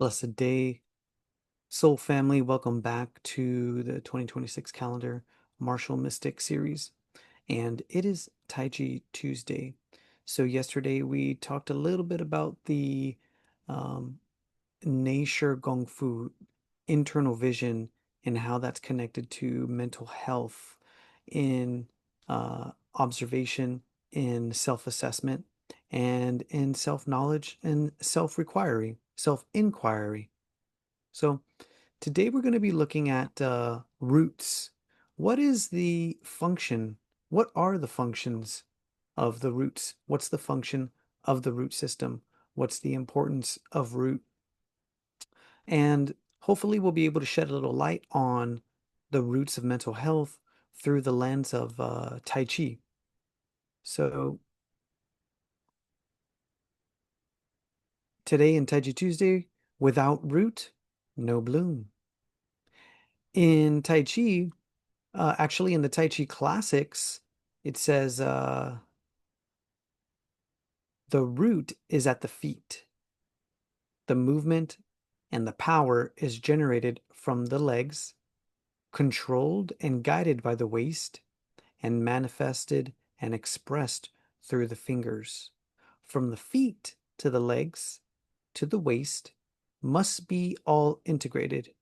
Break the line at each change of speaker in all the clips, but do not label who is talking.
Blessed day, Soul family. Welcome back to the 2026 calendar Martial Mystic series. And it is Taiji Tuesday. So, yesterday we talked a little bit about the um, Nature Gong Fu, internal vision, and how that's connected to mental health in observation, in self assessment, and in self knowledge and self inquiry. So today we're going to be looking at roots. What is the function? What are the functions of the roots? What's the function of the root system? What's the importance of root? And hopefully we'll be able to shed a little light on the roots of mental health through the lens of Tai Chi. So today in Tai Chi Tuesday, without root, no bloom. In Tai Chi, actually, in the Tai Chi classics, it says the root is at the feet. The movement and the power is generated from the legs, controlled and guided by the waist, and manifested and expressed through the fingers. From the feet to the legs to the waist must be all integrated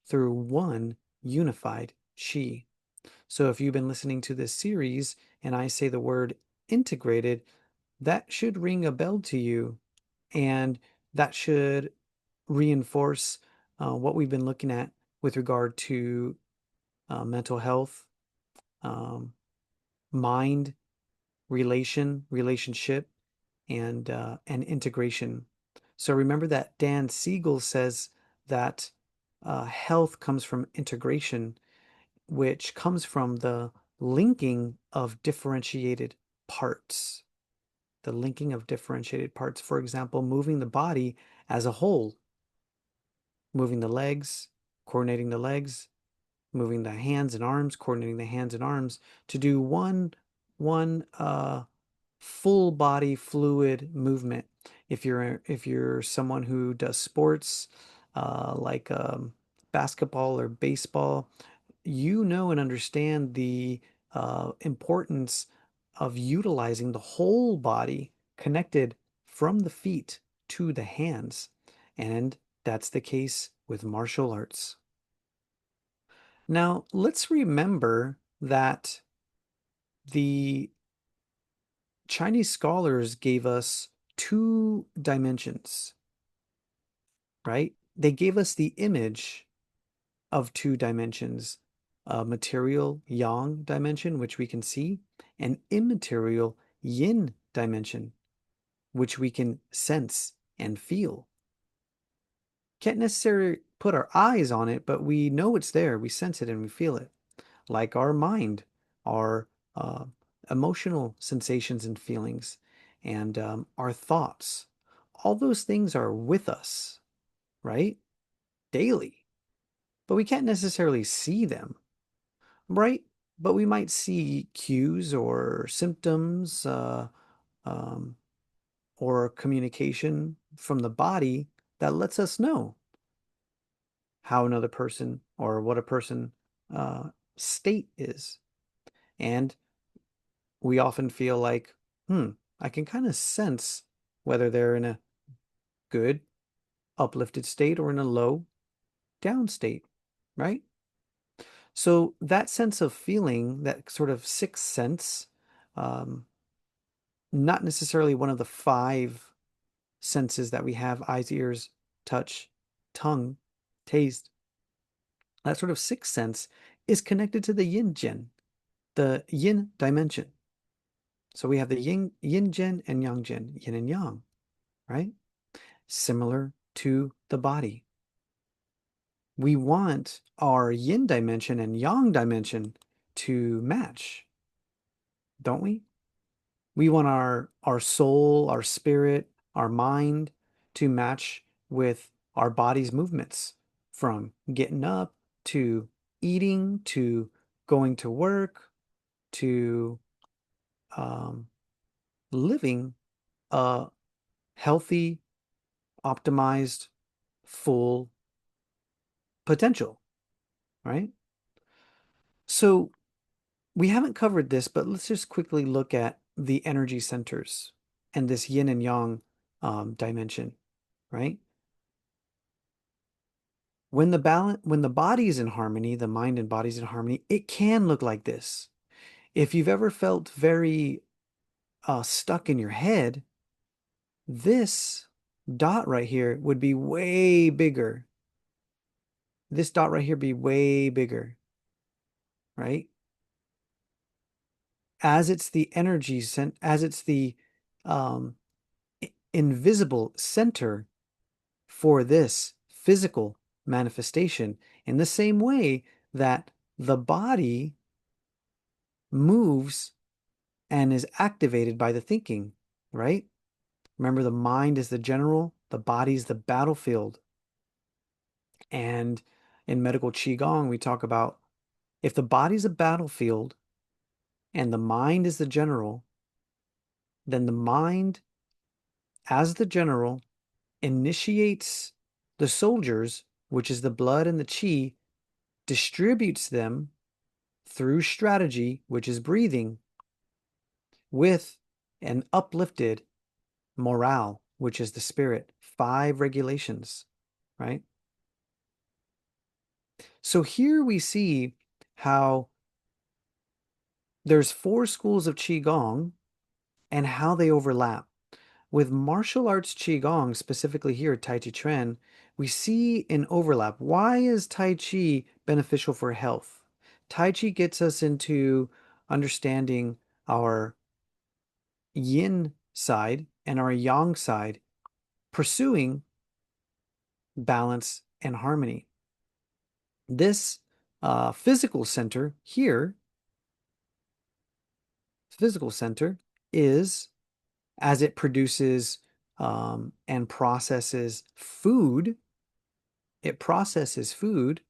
through one unified chi. So if you've been listening to this series and I say the word integrated, that should ring a bell to you, and that should reinforce what we've been looking at with regard to mental health, um, mind, relationship, and integration. So remember that Dan Siegel says that health comes from integration, which comes from the linking of differentiated parts. The linking of differentiated parts, for example, moving the body as a whole, moving the legs, coordinating the legs, moving the hands and arms, coordinating the hands and arms to do one full body fluid movement. If you're someone who does sports like basketball or baseball, you know and understand the importance of utilizing the whole body connected from the feet to the hands. And that's the case with martial arts. Now, let's remember that the Chinese scholars gave us two dimensions, right? They gave us the image of two dimensions, a material yang dimension, which we can see, and immaterial yin dimension, which we can sense and feel. Can't necessarily put our eyes on it, but we know it's there. We sense it and we feel it, like our mind, our uh, emotional sensations and feelings, and our thoughts. All those things are with us, right? Daily, but we can't necessarily see them, right? But we might see cues or symptoms um, or communication from the body that lets us know how another person or what a person uh, state is. And we often feel like, I can kind of sense whether they're in a good, uplifted state or in a low, down state, right? So that sense of feeling, that sort of sixth sense, um, not necessarily one of the five senses that we have: eyes, ears, touch, tongue, taste. That sort of sixth sense is connected to the yin gen, the yin dimension. So we have the yin gen and yang gen, yin and yang, right? Similar to the body. We want our yin dimension and yang dimension to match, don't we? We want our soul, our spirit, our mind to match with our body's movements, from getting up to eating to going to work to um, living a healthy, optimized, full potential, right? So we haven't covered this, but let's just quickly look at the energy centers and this yin and yang dimension, right? When the body is in harmony, the mind and body is in harmony, it can look like this. If you've ever felt very stuck in your head, this dot right here would be way bigger. This dot right here be way bigger, right? As it's the as it's the um, invisible center for this physical manifestation, in the same way that the body moves and is activated by the thinking, right? Remember, the mind is the general, the body is the battlefield. And in medical Qigong, we talk about if the body's a battlefield and the mind is the general, then the mind, as the general, initiates the soldiers, which is the blood and the chi, distributes them through strategy, which is breathing, with an uplifted morale, which is the spirit. 5 regulations, right? So here we see how there's 4 schools of Qigong and how they overlap. With martial arts Qigong, specifically here, Tai Chi Chuan, we see an overlap. Why is Tai Chi beneficial for health? Tai Chi gets us into understanding our yin side and our yang side, pursuing balance and harmony. This physical center here, physical center, is as it produces and processes food. It processes food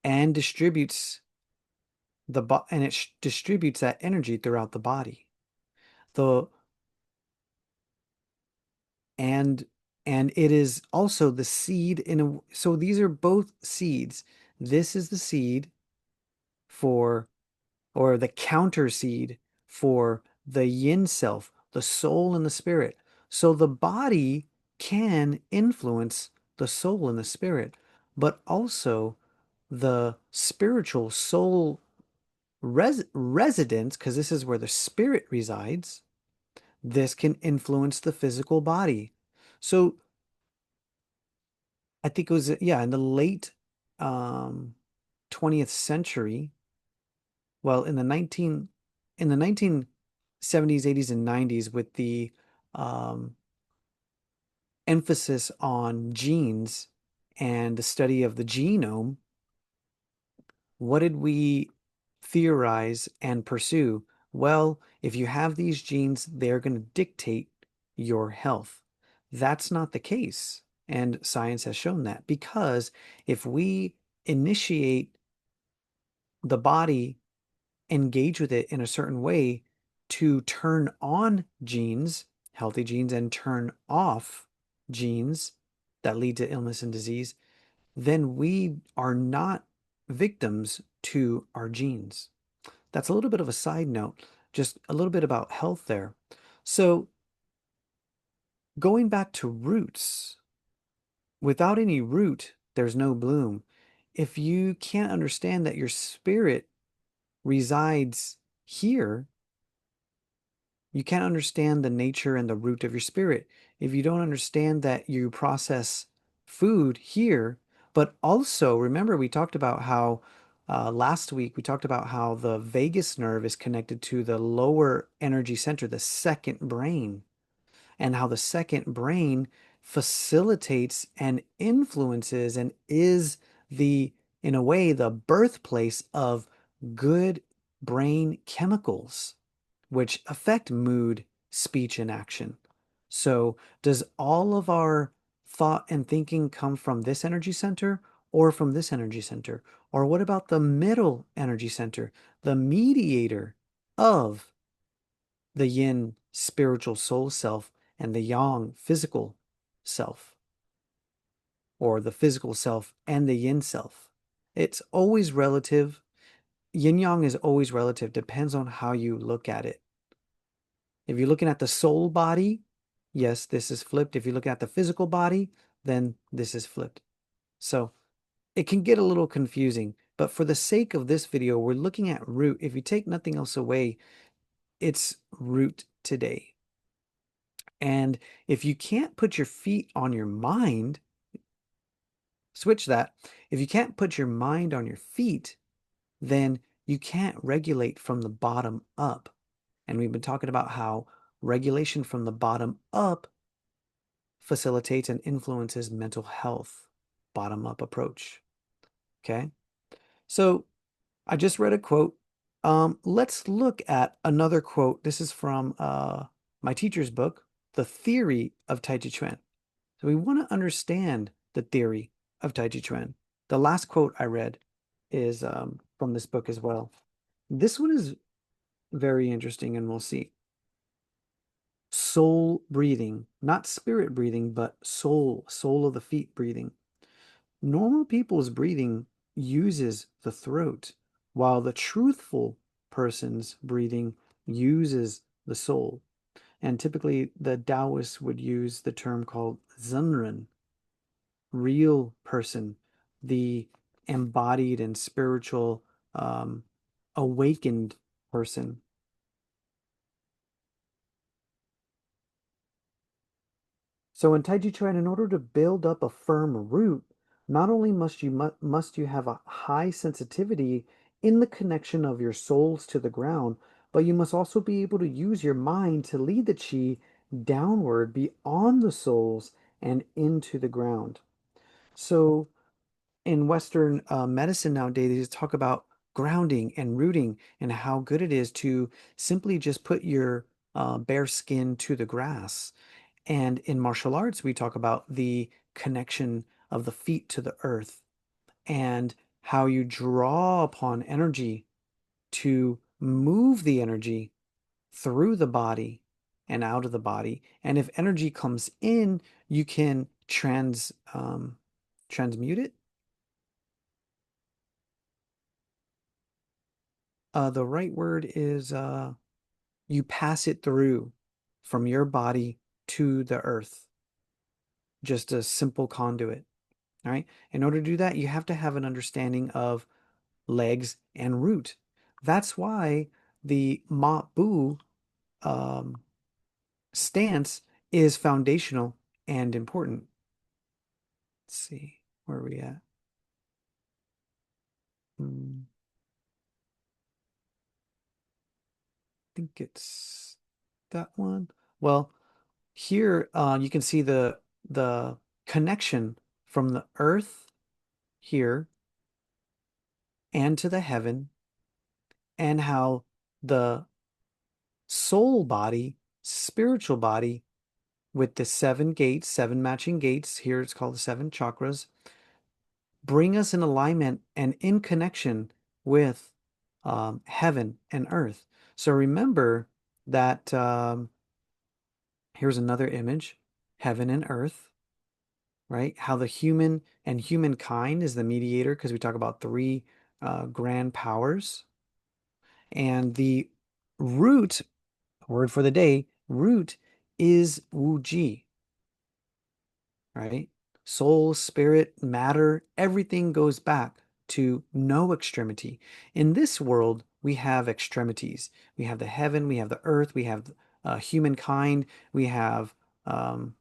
and distributes distributes that energy throughout the body. The and and it is also the seed so these are both seeds. This is the seed for, or the counter seed for, the yin self, the soul and the spirit. So the body can influence the soul and the spirit, but also the spiritual soul residence, because this is where the spirit resides. This can influence the physical body. So I think it was, yeah, in the late um, 20th century, well, in the 1970s, 80s, and 90s, with the um, emphasis on genes and the study of the genome, what did we theorize and pursue? Well, if you have these genes, they're going to dictate your health. That's not the case. And science has shown that, because if we initiate the body, engage with it in a certain way to turn on genes, healthy genes, and turn off genes that lead to illness and disease, then we are not victims to our genes. That's a little bit of a side note, just a little bit about health there. So, going back to roots, without any root, there's no bloom. If you can't understand that your spirit resides here, you can't understand the nature and the root of your spirit. If you don't understand that you process food here, but also remember, we talked about how last week we talked about how the vagus nerve is connected to the lower energy center, the second brain, and how the second brain facilitates and influences and is the, in a way, the birthplace of good brain chemicals, which affect mood, speech, and action. So, does all of our thought and thinking come from this energy center or from this energy center? Or what about the middle energy center, the mediator of the yin spiritual soul self and the yang physical self or the physical self and the yin self. It's always relative. Yin yang is always relative, depends on how you look at it. If you're looking at the soul body, yes, this is flipped. If you're looking at the physical body, then this is flipped. So it can get a little confusing, but for the sake of this video, we're looking at root. If you take nothing else away, it's root today. And if you can't put your feet on your mind, switch that. If you can't put your mind on your feet, then you can't regulate from the bottom up. And we've been talking about how regulation from the bottom up facilitates and influences mental health, bottom up approach. Okay. So I just read a quote. Let's look at another quote. This is from my teacher's book, The Theory of Tai Chi Chuan. So we want to understand the theory of Tai Chi Chuan. The last quote I read is from this book as well. This one is very interesting, and we'll see. Soul breathing, not spirit breathing, but soul of the feet breathing. Normal people's breathing uses the throat, while the truthful person's breathing uses the soul. And typically, the Taoists would use the term called Zenren, real person, the embodied and spiritual, awakened person. So in Tai Chi Chuan, in order to build up a firm root, not only must you have a high sensitivity in the connection of your souls to the ground, but you must also be able to use your mind to lead the chi downward beyond the souls and into the ground. So in Western medicine nowadays, they talk about grounding and rooting and how good it is to simply just put your bare skin to the grass. And in martial arts, we talk about the connection of the feet to the earth and how you draw upon energy to move the energy through the body and out of the body. And if energy comes in, you can transmute it. The right word is you pass it through from your body to the earth, just a simple conduit. All right. In order to do that, you have to have an understanding of legs and root. That's why the Ma Bu um, stance is foundational and important. Let's see, where are we at? I think it's that one. Well, here you can see the connection from the earth here and to the heaven, and how the soul body, spiritual body, with the seven gates, seven matching gates, here it's called the seven chakras, bring us in alignment and in connection with heaven and earth. So remember that here's another image, heaven and earth, right? How the human and humankind is the mediator, because we talk about three grand powers. And the root, word for the day, root is Wu Ji, right? Soul, spirit, matter, everything goes back to no extremity. In this world, we have extremities. We have the heaven, we have the earth, we have humankind, we have um,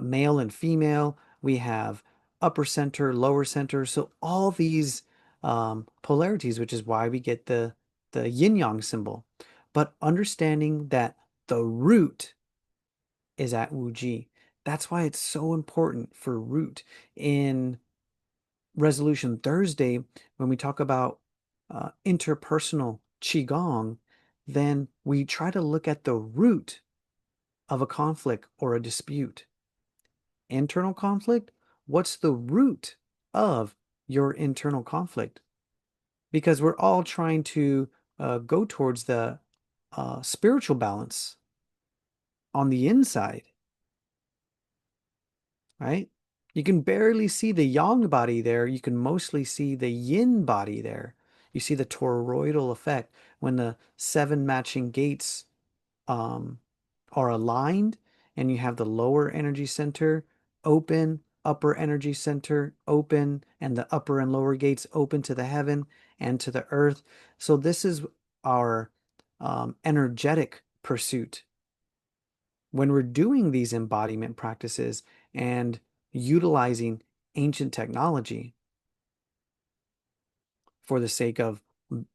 male and female, we have upper center, lower center. So all these polarities, which is why we get the yin yang symbol. But understanding that the root is at Wu Ji. That's why it's so important for root. In Resolution Thursday, when we talk about interpersonal Qigong, then we try to look at the root of a conflict or a dispute. Internal conflict, what's the root of your internal conflict? Because we're all trying to go towards the spiritual balance on the inside. right? You can barely see the yang body there. You can mostly see the yin body there. You see the toroidal effect when the seven matching gates um, are aligned and you have the lower energy center open, upper energy center open, and the upper and lower gates open to the heaven and to the earth. So this is our energetic pursuit when we're doing these embodiment practices and utilizing ancient technology for the sake of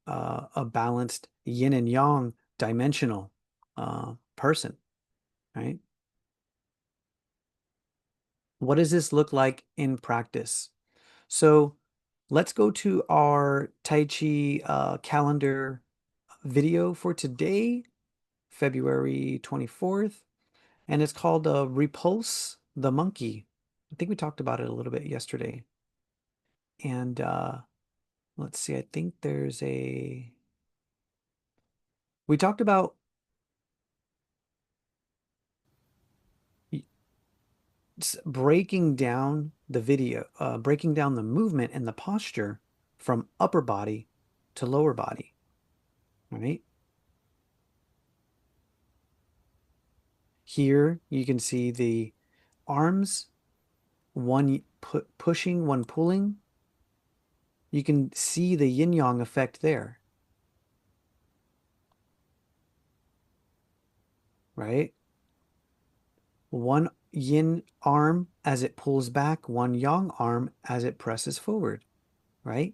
a balanced yin and yang dimensional person, right? What does this look like in practice? So let's go to our Tai Chi calendar video for today, February 24th, and it's called Repulse the Monkey. I think we talked about it a little bit yesterday. And let's see, I think we talked about breaking down the video, breaking down the movement and the posture from upper body to lower body, right? Here you can see the arms, one pushing, one pulling. You can see the yin yang effect there, right? One yin arm as it pulls back, one yang arm as it presses forward, right?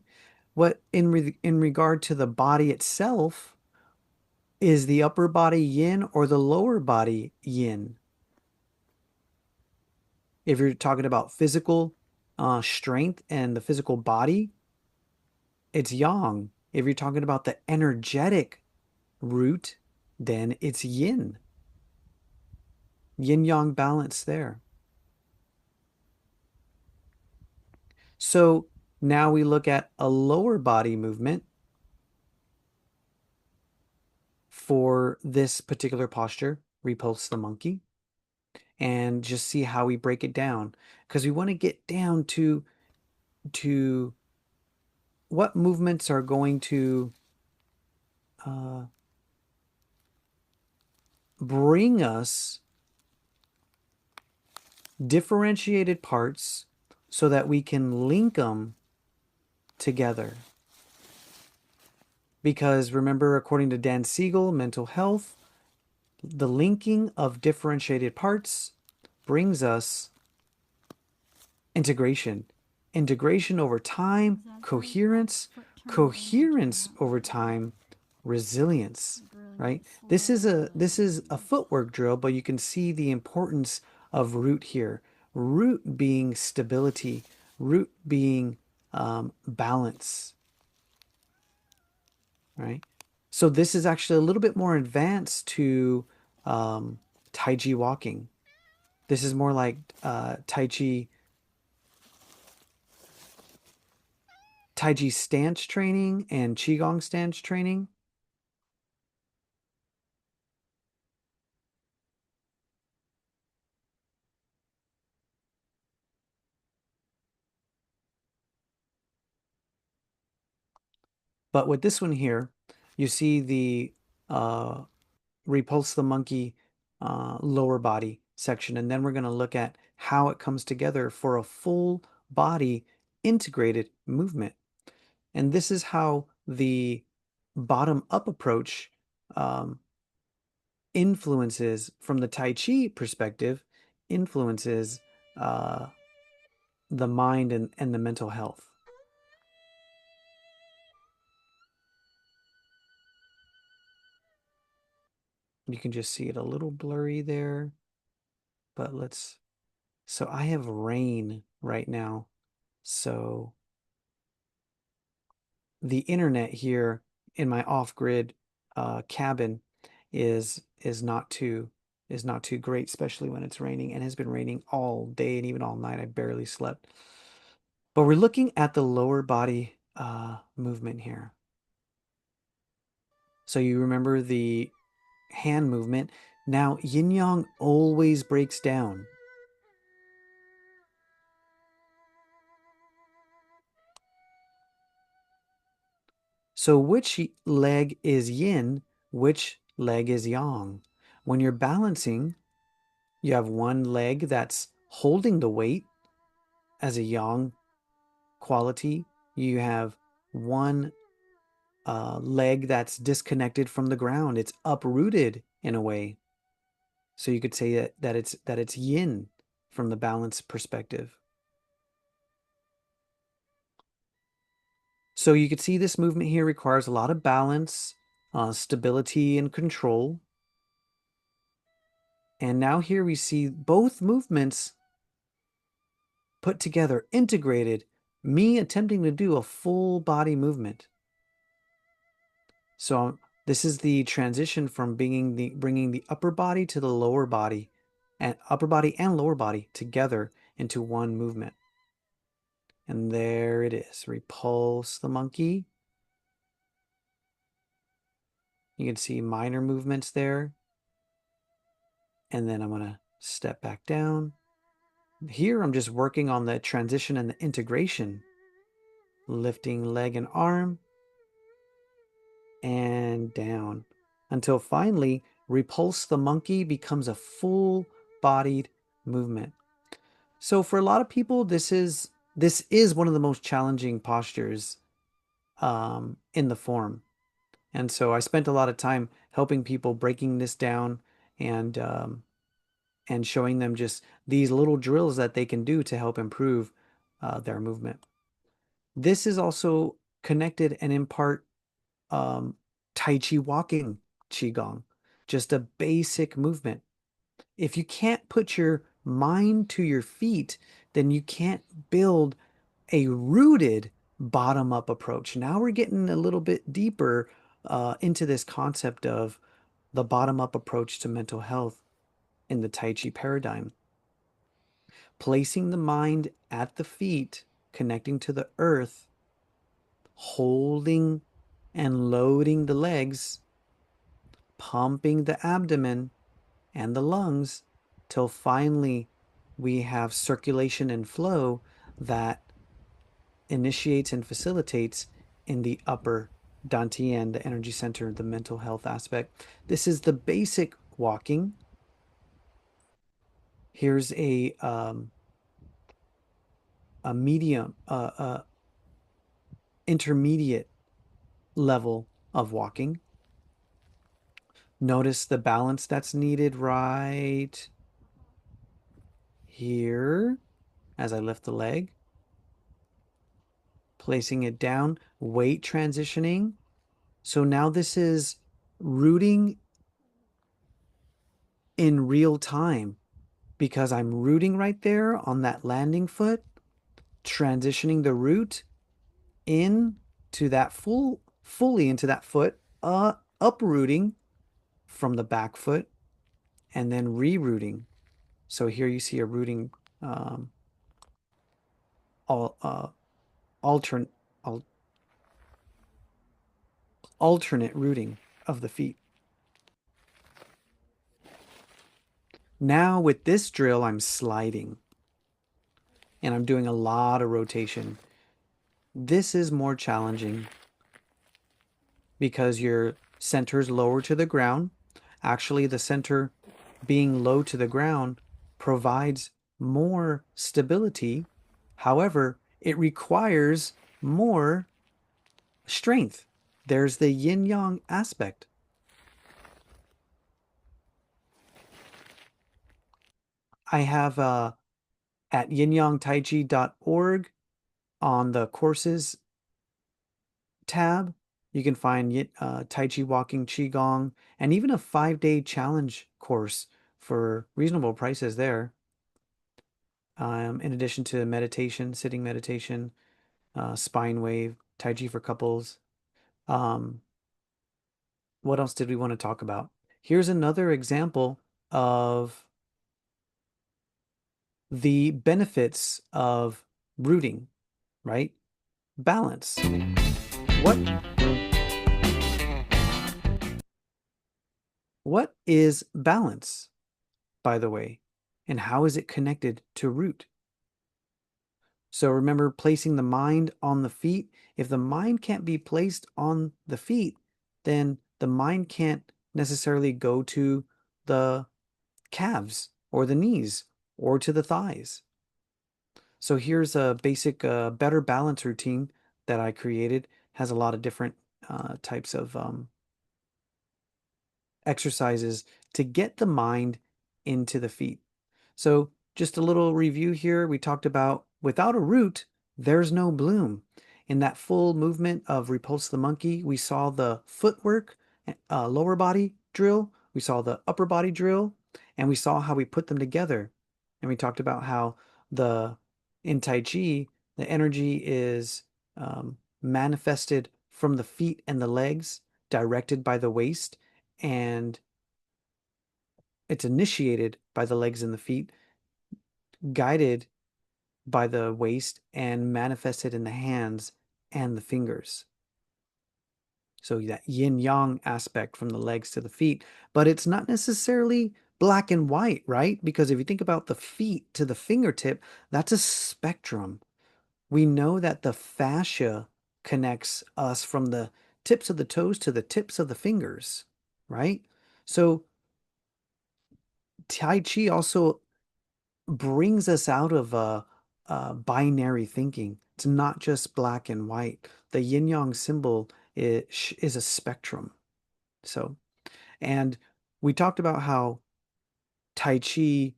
What in regard to the body itself, is the upper body yin or the lower body yin? If you're talking about physical strength and the physical body, it's yang. If you're talking about the energetic root, then it's yin. Yin yang balance there. So now we look at a lower body movement for this particular posture, repulse the monkey, and just see how we break it down. Because we want to get down to what movements are going to uh, bring us differentiated parts so that we can link them together. Because remember, according to Dan Siegel, mental health, the linking of differentiated parts brings us integration. Integration over time, coherence over time, resilience, right? This is a footwork drill, but you can see the importance of root here. Root being stability, root being balance, right? So this is actually a little bit more advanced to Taiji walking. This is more like Taiji stance training and Qigong stance training. But with this one here, you see the uh, repulse the monkey lower body section. And then we're going to look at how it comes together for a full body integrated movement. And this is how the bottom up approach um, influences, from the Tai Chi perspective, influences uh, the mind and the mental health. You can just see it a little blurry there, but so I have rain right now. So the internet here in my off-grid cabin is not too great, especially when it's raining, and has been raining all day and even all night. I barely slept. But we're looking at the lower body movement here. So you remember the hand movement. Now, yin yang always breaks down. So which leg is yin, which leg is yang? When you're balancing, you have one leg that's holding the weight as a yang quality. You have one leg that's disconnected from the ground. It's uprooted in a way. So you could say that it's yin from the balance perspective. So you could see this movement here requires a lot of balance, stability, and control. And now here we see both movements put together, integrated, me attempting to do a full body movement. So this is the transition from bringing the upper body to the lower body, and upper body and lower body together into one movement. And there it is. Repulse the monkey. You can see minor movements there. And then I'm going to step back down. Here I'm just working on the transition and the integration. Lifting leg and arm and down until finally repulse the monkey becomes a full-bodied movement. So for a lot of people, this is one of the most challenging postures in the form. And so I spent a lot of time helping people breaking this down and showing them just these little drills that they can do to help improve their movement. This is also connected and in part Taiji walking Qigong, just a basic movement. If you can't put your mind to your feet, then you can't build a rooted bottom up approach. Now we're getting a little bit deeper into this concept of the bottom up approach to mental health in the Tai Chi paradigm. Placing the mind at the feet, connecting to the earth, holding and loading the legs, pumping the abdomen and the lungs till finally we have circulation and flow that initiates and facilitates in the upper dantian, the energy center, the mental health aspect. This is the basic walking. Here's a medium, intermediate level of walking. Notice the balance that's needed right here as I lift the leg, placing it down, weight transitioning. So now this is rooting in real time because I'm rooting right there on that landing foot, transitioning the root in to that fully into that foot, uprooting from the back foot and then rerooting. So here you see a rooting um, all alternate alternate rooting of the feet. Now with this drill, I'm sliding and I'm doing a lot of rotation. This is more challenging because your center is lower to the ground. Actually, the center being low to the ground provides more stability. However, it requires more strength. There's the yin yang aspect. I have at yinyangtaiji.org on the courses tab, you can find Tai Chi Walking Qigong and even a 5-day challenge course for reasonable prices there. In addition to meditation, sitting meditation, spine wave, Tai Chi for couples. Um, what else did we want to talk about? Here's another example of the benefits of rooting, right? Balance. What what is balance, by the way? And how is it connected to root? So remember placing the mind on the feet. If the mind can't be placed on the feet, then the mind can't necessarily go to the calves or the knees or to the thighs. So here's a basic better balance routine that I created. Has a lot of different types of exercises to get the mind into the feet. So, just a little review here. We talked about without a root, there's no bloom. In that full movement of Repulse the Monkey, we saw the footwork, lower body drill, we saw the upper body drill, and we saw how we put them together. And we talked about how the in Tai Chi, the energy is manifested from the feet and the legs, directed by the waist, and it's initiated by the legs and the feet, guided by the waist, and manifested in the hands and the fingers. So that yin yang aspect from the legs to the feet, but it's not necessarily black and white, right? Because if you think about the feet to the fingertip, that's a spectrum. We know that the fascia connects us from the tips of the toes to the tips of the fingers, right? So Tai Chi also brings us out of binary thinking. It's not just black and white. The yin yang symbol is a spectrum. So, and we talked about how Tai Chi,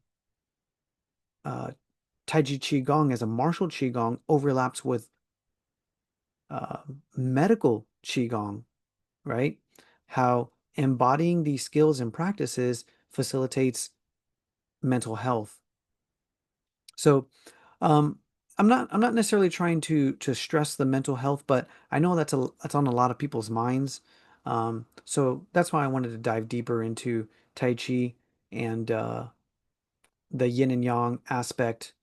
uh, Taiji Qigong as a martial Qigong overlaps with uh, medical Qigong, right? How embodying these skills and practices facilitates mental health. So, um, I'm not necessarily trying to stress the mental health, but I know that's on a lot of people's minds. So that's why I wanted to dive deeper into Tai Chi and the yin and yang aspect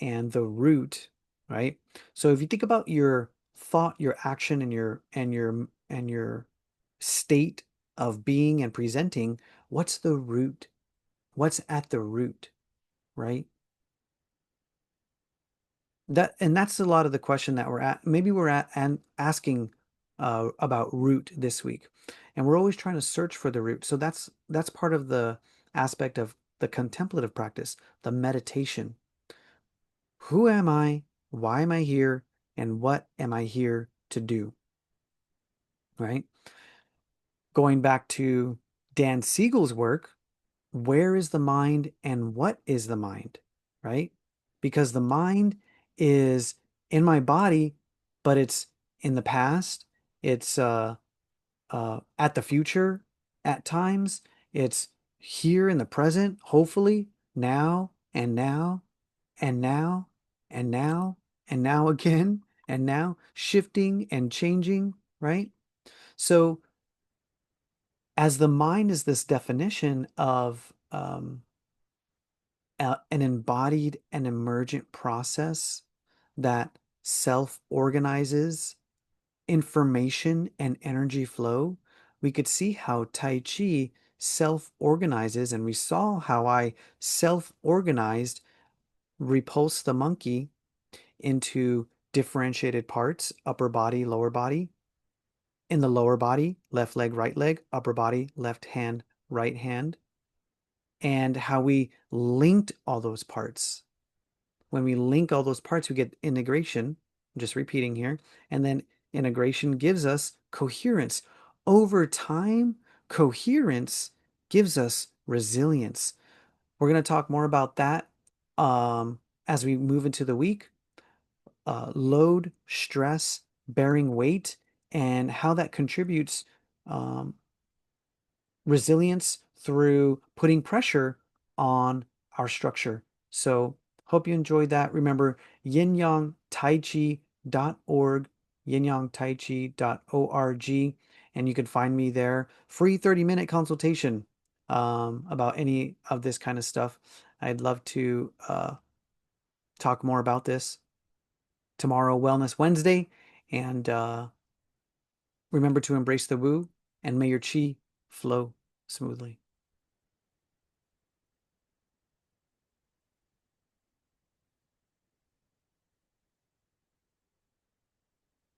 and the root, right? So if you think about your thought, your action, and your state of being and presenting, what's the root? What's at the root, right? That's a lot of the question that we're at. Maybe we're at and asking about root this week, and we're always trying to search for the root. So that's part of the aspect of the contemplative practice, the meditation. Who am I? Why am I here? And what am I here to do? Right? Going back to Dan Siegel's work, where is the mind and what is the mind? Right? Because the mind is in my body, but it's in the past, it's at the future at times, it's here in the present, hopefully, now and now and now and now and now again and now, shifting and changing, right? So, as the mind is this definition of an embodied and emergent process that self organizes information and energy flow, we could see how Tai Chi self organizes, and we saw how I self organized Repulse the Monkey into differentiated parts: upper body, lower body. In the lower body, left leg, upper body, left hand, right hand, and how we linked all those parts. When we link all those parts, we get integration. I'm just repeating here. And then integration gives us coherence. Over time, coherence gives us resilience. We're going to talk more about that as we move into the week. Load, stress, bearing weight, and how that contributes um, resilience through putting pressure on our structure. So, hope you enjoyed that. Remember, yinyangtaichi.org, yinyangtaichi.org, and you can find me there. Free 30-minute consultation about any of this kind of stuff. I'd love to talk more about this tomorrow, Wellness Wednesday. And remember to embrace the woo, and may your chi flow smoothly.